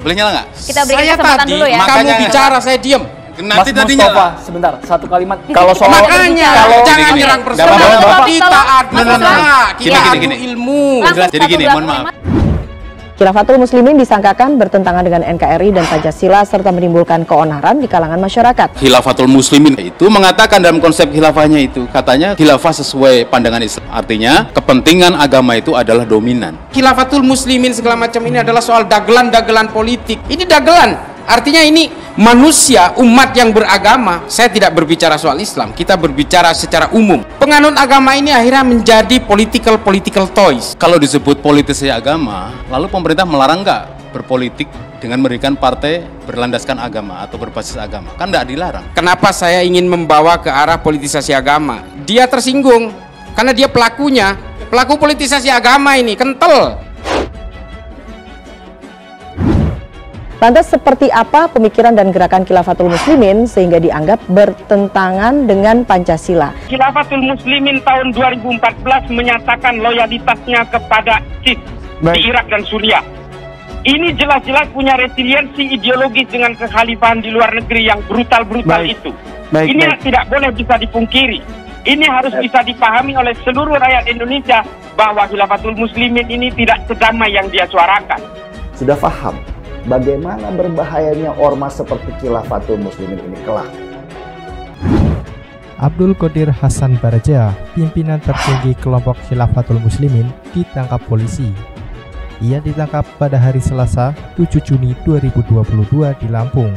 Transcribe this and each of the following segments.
Boleh nyala nggak? Kita berikan Saya kesempatan tadi, dulu ya. kamu bicara, saya diam. Nanti Mas tadi Mustafa, nyala. sebentar, satu kalimat. Kalau soal- Makanya jangan Gini, nyerang gini. presiden. Nggak apa-apa, Bapak. Kita Gini, adu gini. ilmu. Langsung Jadi gini, satu mohon maaf. kalimat. Khilafatul Muslimin disangkakan bertentangan dengan NKRI dan Pancasila serta menimbulkan keonaran di kalangan masyarakat. Khilafatul Muslimin itu mengatakan dalam konsep khilafahnya itu, katanya khilafah sesuai pandangan Islam. Artinya kepentingan agama itu adalah dominan. Khilafatul Muslimin segala macam ini adalah soal dagelan-dagelan politik. Ini dagelan. Artinya ini manusia, umat yang beragama. Saya tidak berbicara soal Islam, kita berbicara secara umum. Penganut agama ini akhirnya menjadi political toys. Kalau disebut politisasi agama, lalu pemerintah melarang nggak berpolitik dengan mendirikan partai berlandaskan agama atau berbasis agama? Kan nggak dilarang. Kenapa saya ingin membawa ke arah politisasi agama? Dia tersinggung karena dia pelakunya. Pelaku politisasi agama ini kental. Lantas seperti apa pemikiran dan gerakan Khilafatul Muslimin sehingga dianggap bertentangan dengan Pancasila? Khilafatul Muslimin tahun 2014 menyatakan loyalitasnya kepada ISIS di Irak dan Suriah. Ini jelas-jelas punya resiliensi ideologis dengan kekhalifahan di luar negeri yang brutal-brutal itu. Ini tidak boleh bisa dipungkiri. Ini harus bisa dipahami oleh seluruh rakyat Indonesia bahwa Khilafatul Muslimin ini tidak sedamai yang dia suarakan. Sudah paham bagaimana berbahayanya ormas seperti Khilafatul Muslimin ini kelak. Abdul Qadir Hasan Baraja, pimpinan tertinggi kelompok Khilafatul Muslimin, ditangkap polisi. Ia ditangkap pada hari Selasa, 7 Juni 2022 di Lampung.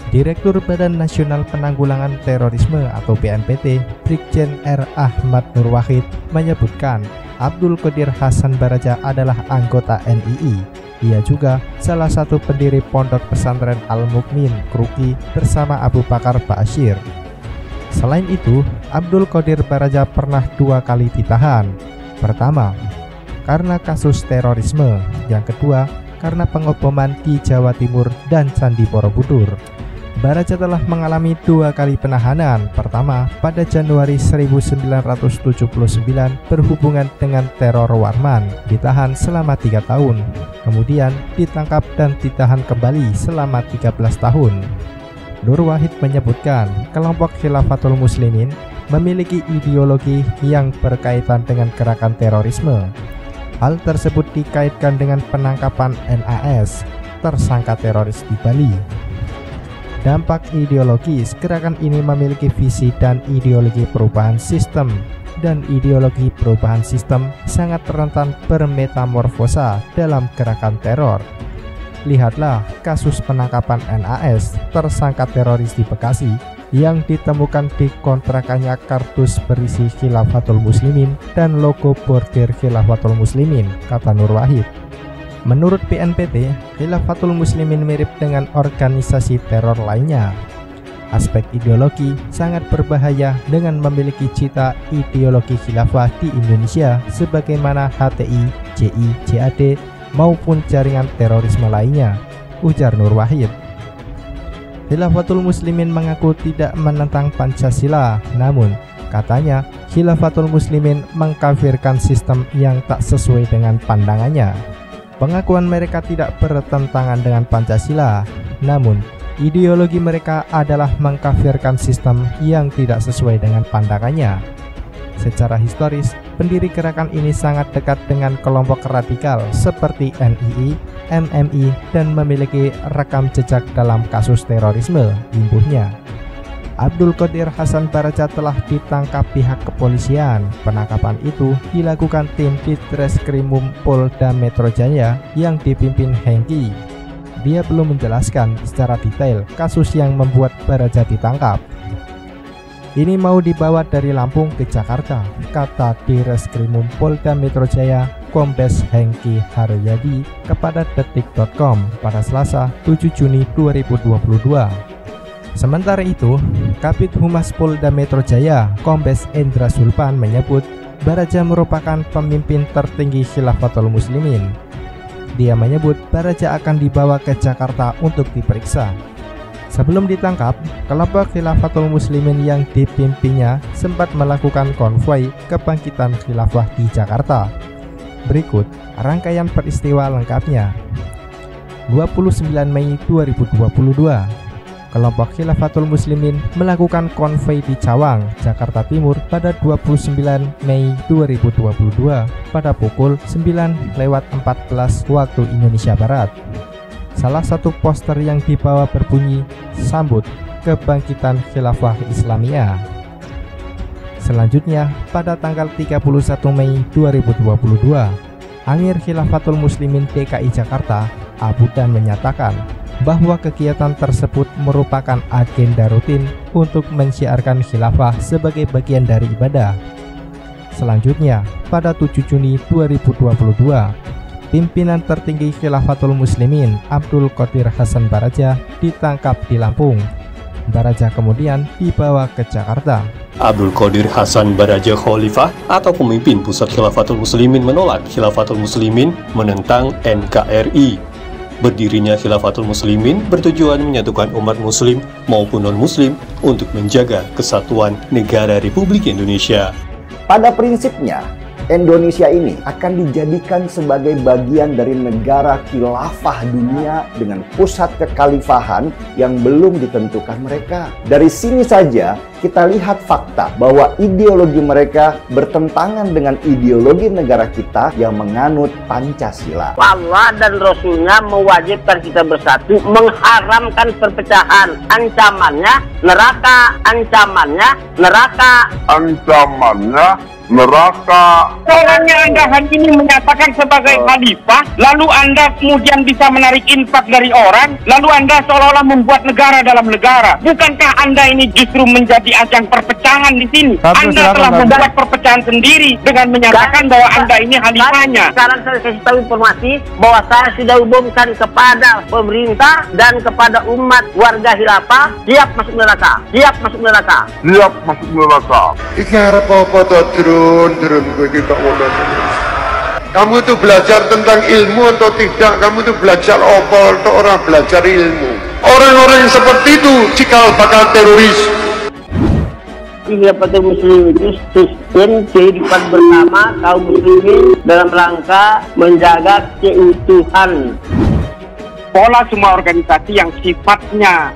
Direktur Badan Nasional Penanggulangan Terorisme atau BNPT, Brigjen R. Ahmad Nur Wahid, menyebutkan Abdul Qadir Hasan Baraja adalah anggota NII. Ia juga salah satu pendiri Pondok Pesantren Al-Mukmin Kruki bersama Abu Bakar Ba'asyir. Selain itu, Abdul Qadir Baraja pernah 2 kali ditahan. Pertama, karena kasus terorisme. Yang kedua, karena pengoboman di Jawa Timur dan Candi Borobudur. Baraja telah mengalami 2 kali penahanan. Pertama, pada Januari 1979 berhubungan dengan teror Warman, ditahan selama 3 tahun. Kemudian ditangkap dan ditahan kembali selama 13 tahun. Nur Wahid menyebutkan kelompok Khilafatul Muslimin memiliki ideologi yang berkaitan dengan gerakan terorisme. Hal tersebut dikaitkan dengan penangkapan NAS, tersangka teroris di Bali. Dampak ideologis, gerakan ini memiliki visi dan ideologi perubahan sistem, dan ideologi perubahan sistem sangat rentan bermetamorfosa dalam gerakan teror. Lihatlah kasus penangkapan NAS, tersangka teroris di Bekasi, yang ditemukan di kontrakannya kardus berisi Khilafatul Muslimin dan logo bordir Khilafatul Muslimin, kata Nur Wahid. Menurut BNPT, Khilafatul Muslimin mirip dengan organisasi teror lainnya. Aspek ideologi sangat berbahaya dengan memiliki cita ideologi khilafah di Indonesia sebagaimana HTI, JI, JAD maupun jaringan terorisme lainnya, ujar Nur Wahid. Khilafatul Muslimin mengaku tidak menentang Pancasila, namun katanya Khilafatul Muslimin mengkafirkan sistem yang tak sesuai dengan pandangannya. Pengakuan mereka tidak bertentangan dengan Pancasila, namun ideologi mereka adalah mengkafirkan sistem yang tidak sesuai dengan pandangannya. Secara historis, pendiri gerakan ini sangat dekat dengan kelompok radikal seperti NII, MMI, dan memiliki rekam jejak dalam kasus terorisme, imbuhnya. Abdul Qadir Hasan Baraja telah ditangkap pihak kepolisian. Penangkapan itu dilakukan tim Ditreskrimum Polda Metro Jaya yang dipimpin Hengki. Dia belum menjelaskan secara detail kasus yang membuat Baraja ditangkap. Ini mau dibawa dari Lampung ke Jakarta, kata Ditreskrimum Polda Metro Jaya Kombes Hengki Haryadi kepada detik.com pada Selasa 7 Juni 2022. Sementara itu, Kabid Humas Polda Metro Jaya, Kombes Endra Sulpan menyebut Baraja merupakan pemimpin tertinggi Khilafatul Muslimin. Dia menyebut Baraja akan dibawa ke Jakarta untuk diperiksa. Sebelum ditangkap, kelompok Khilafatul Muslimin yang dipimpinnya sempat melakukan konvoi kebangkitan khilafah di Jakarta. Berikut rangkaian peristiwa lengkapnya. 29 Mei 2022, kelompok Khilafatul Muslimin melakukan konvoi di Cawang, Jakarta Timur pada 29 Mei 2022 pada pukul 9:14 waktu Indonesia Barat. Salah satu poster yang dibawa berbunyi "Sambut Kebangkitan Khilafah Islamiyah". Selanjutnya, pada tanggal 31 Mei 2022, Amir Khilafatul Muslimin DKI Jakarta, Abu Dan, menyatakan bahwa kegiatan tersebut merupakan agenda rutin untuk mensyiarkan khilafah sebagai bagian dari ibadah. Selanjutnya, pada 7 Juni 2022, pimpinan tertinggi Khilafatul Muslimin Abdul Qadir Hasan Baraja ditangkap di Lampung. Baraja kemudian dibawa ke Jakarta. Abdul Qadir Hasan Baraja Khalifah atau pemimpin pusat Khilafatul Muslimin menolak Khilafatul Muslimin menentang NKRI. Berdirinya Khilafatul Muslimin bertujuan menyatukan umat muslim maupun non-muslim untuk menjaga kesatuan negara Republik Indonesia. Pada prinsipnya, Indonesia ini akan dijadikan sebagai bagian dari negara khilafah dunia dengan pusat kekhalifahan yang belum ditentukan mereka. Dari sini saja kita lihat fakta bahwa ideologi mereka bertentangan dengan ideologi negara kita yang menganut Pancasila. Allah dan Rasulnya mewajibkan kita bersatu, mengharamkan perpecahan. Ancamannya neraka, ancamannya neraka, ancamannya neraka. Soalnya Anda hari ini menyatakan sebagai khalifah, lalu Anda kemudian bisa menarik infak dari orang, lalu Anda seolah-olah membuat negara dalam negara. Bukankah Anda ini justru menjadi ajang perpecahan di sini? Anda telah membuat perpecahan sendiri dengan menyatakan bahwa Anda ini khalifahnya. Sekarang saya kasih tahu informasi bahwa saya sudah umumkan kepada pemerintah dan kepada umat warga khilafah, siap masuk neraka, siap masuk neraka, siap masuk neraka. Iki arep apa to, Turun gue kita ngomong. Kamu tuh belajar tentang ilmu atau tidak? Kamu tuh belajar apa atau orang belajar ilmu? Orang-orang yang seperti itu cikal bakal teroris. Khilafatul Muslimin itu sistem kehidupan bersama kaum muslimin dalam rangka menjaga keutuhan. Pola semua organisasi yang sifatnya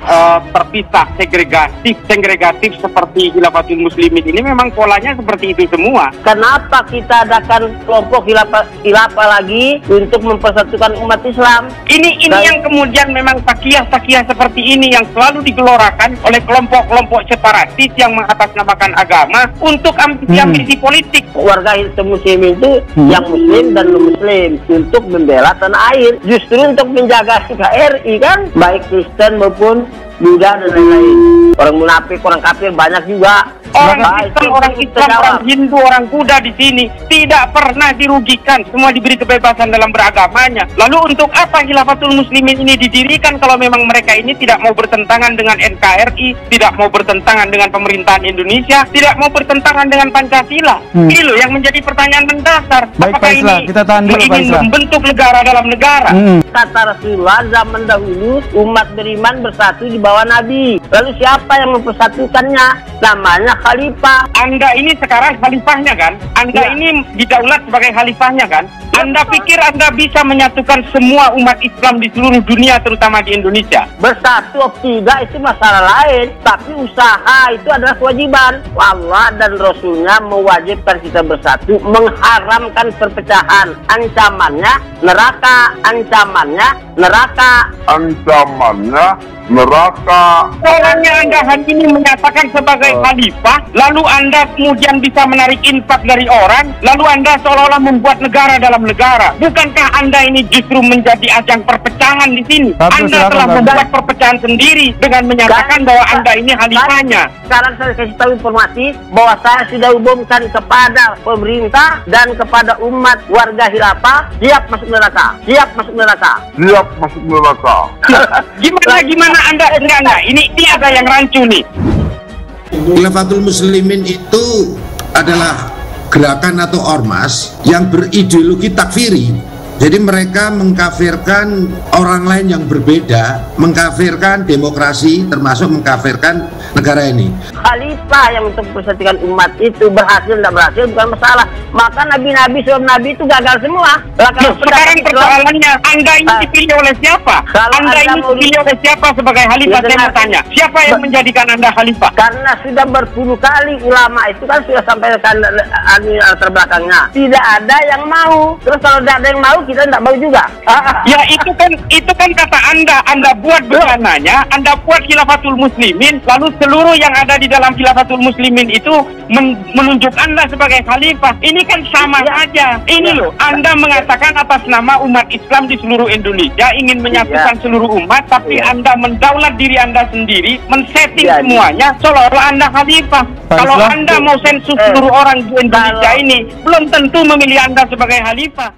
terpisah, segregatif seperti Khilafatul Muslimin ini memang polanya seperti itu semua. Kenapa kita adakan kelompok khilafah lagi untuk mempersatukan umat Islam? Ini yang kemudian memang takiyah seperti ini yang selalu digelorakan oleh kelompok-kelompok separatis yang mengatasnamakan agama untuk ambisi politik. Warga Muslim itu yang muslim dan non-muslim untuk membela tanah air, justru untuk menjaga NKRI kan, baik Kristen maupun Buddha dan lain-lain. Orang munafik, orang kafir banyak juga. Orang Islam, orang Hindu, orang Buddha di sini tidak pernah dirugikan, semua diberi kebebasan dalam beragamanya. Lalu untuk apa Khilafatul Muslimin ini didirikan kalau memang mereka ini tidak mau bertentangan dengan NKRI, tidak mau bertentangan dengan pemerintahan Indonesia, tidak mau bertentangan dengan Pancasila? Ini loh yang menjadi pertanyaan mendasar. Apakah ini kita tahan dulu, ingin membentuk negara dalam negara? Kata Rasulullah, zaman dahulu umat beriman bersatu di bawah Nabi. Lalu siapa yang mempersatukannya? Namanya khalifah. Anda ini sekarang khalifahnya kan? Anda ini didaulat sebagai khalifahnya kan? Anda pikir Anda bisa menyatukan semua umat Islam di seluruh dunia, terutama di Indonesia? Bersatu atau tidak itu masalah lain, tapi usaha itu adalah kewajiban. Allah dan Rasulnya mewajibkan kita bersatu, mengharamkan perpecahan. Ancamannya neraka, ancamannya neraka, ancamannya neraka. Soalnya Anda hari ini menyatakan sebagai khalifah, lalu Anda kemudian bisa menarik infak dari orang, lalu Anda seolah-olah membuat negara dalam negara. Bukankah Anda ini justru menjadi ajang perpecahan di sini? Anda telah membuat perpecahan sendiri dengan menyatakan bahwa Anda ini khalifahnya. Sekarang saya kasih tahu informasi bahwa saya sudah umumkan kepada pemerintah dan kepada umat warga khilafah, siap masuk neraka, siap masuk neraka, siap masuk neraka. Gimana Anda? Enggak. Ini ada yang rancu nih. Khilafatul Muslimin itu adalah gerakan atau ormas yang berideologi takfiri. Jadi mereka mengkafirkan orang lain yang berbeda, mengkafirkan demokrasi, termasuk mengkafirkan negara ini. Khalifah yang untuk persatukan umat itu berhasil tidak berhasil bukan masalah. Maka nabi-nabi sebelum nabi itu gagal semua. Sekarang persoalannya, Anda ini dipilih oleh siapa? Anda ini dipilih oleh siapa sebagai khalifah? Saya mau tanya, siapa yang menjadikan Anda khalifah? Karena sudah berpuluh kali ulama itu kan sudah sampaikan latar belakangnya. Tidak ada yang mau. Terus kalau tidak ada yang mau, kita tidak mau juga. Ya itu kan kata Anda buat becananya, Anda buat Khilafatul Muslimin, lalu seluruh yang ada di dalam Khilafatul Muslimin itu menunjuk Anda sebagai khalifah. Ini kan sama saja. Ini loh, Anda mengatakan atas nama umat Islam di seluruh Indonesia ingin menyatukan seluruh umat, tapi Anda mendaulat diri Anda sendiri, men-setting semuanya seolah-olah Anda khalifah. Kalau Anda mau sensus seluruh orang di Indonesia ini, belum tentu memilih Anda sebagai khalifah.